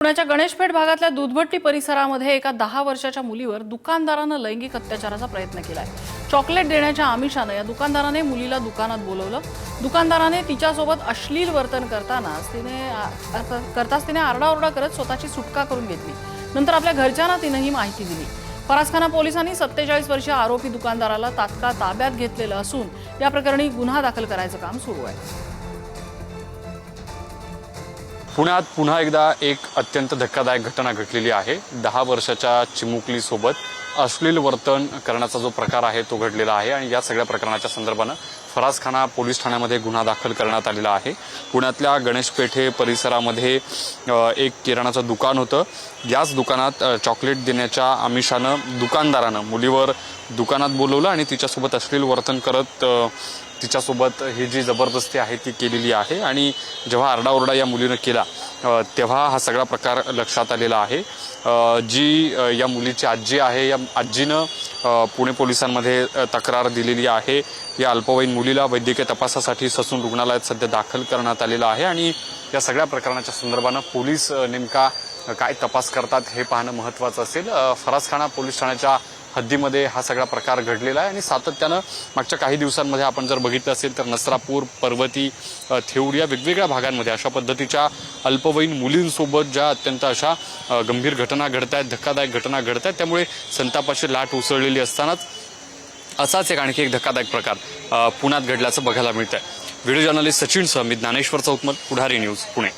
पुण्याच्या गणेशपेठ भागातल्या दूधभट्टी परिसरामध्ये एका 10 वर्षाच्या मुलीवर दुकानदारानं लैंगिक अत्याचाराचा प्रयत्न केलाय। चॉकलेट देण्याच्या आमिषानं या दुकानदाराने मुलीला दुकानात बोलवलं। दुकानदाराने तिच्यासोबत अश्लील वर्तन करताच तिने आरडाओरडा करत स्वतःची सुटका करून घेतली। नंतर आपल्या घरच्यांना तिने ही माहिती दिली। फरासखाना पोलिसांनी 47 वर्षीय आरोपी दुकानदाराला तात्काळ ताब्यात घेतलेलं असून या प्रकरणी गुन्हा दाखल करायचं काम सुरू आहे। पुण्यात पुन्हा एकदा एक अत्यंत धक्कादायक घटना घडलेली आहे। 10 वर्षाच्या चिमुकलीसोबत अश्लील वर्तन करण्याचा जो प्रकार आहे तो घडलेला आहे आणि या सगळ्या प्रकरणाच्या संदर्भानं फरासखाना पोलीस ठाण्यामध्ये गुन्हा दाखल करण्यात आलेला आहे। पुण्यातल्या गणेशपेठे परिसरामध्ये एक किराणाचं दुकान होतं। याच दुकानात चॉकलेट देण्याच्या आमिषानं दुकानदारानं मुलीवर दुकानात बोलवलं आणि तिच्यासोबत अश्लील वर्तन करत तिच्यासोबत ही जी जबरदस्ती आहे ती केलेली आहे आणि जेव्हा आरडाओरडा या मुलीनं केला तेव्हा हा सगळा प्रकार लक्षात आलेला आहे। जी या मुलीची आजी आहे या आजीनं पुणे पोलिसांमध्ये तक्रार दिलेली आहे। या अल्पवयीन मुलीला वैद्यकीय तपासासाठी ससून रुग्णालयात सध्या दाखल करण्यात आलेलं आहे आणि या सगळ्या प्रकरणाच्या संदर्भानं पोलीस नेमका काय तपास करतात हे पाहणं महत्त्वाचं असेल। फरासखाना पोलीस ठाण्याच्या हद्दीमध्ये हा सगळा प्रकार घडलेला आहे आणि सातत्यानं मागच्या काही दिवसांमध्ये आपण जर बघितलं असेल तर नसरापूर, पर्वती, थेऊर या वेगवेगळ्या भागांमध्ये अशा पद्धतीच्या अल्पवयीन मुलींसोबत ज्या अत्यंत अशा गंभीर घटना घडत आहेत, धक्कादायक घटना घडत आहेत, त्यामुळे संतापाची लाट उसळलेली असतानाच असाच एक आणखी एक धक्कादायक प्रकार पुण्यात घडल्याचं बघायला मिळतंय। व्हिडिओ जर्नलिस्ट सचिन सह मी ज्ञानेश्वर चौतमल, पुढारी न्यूज, पुणे।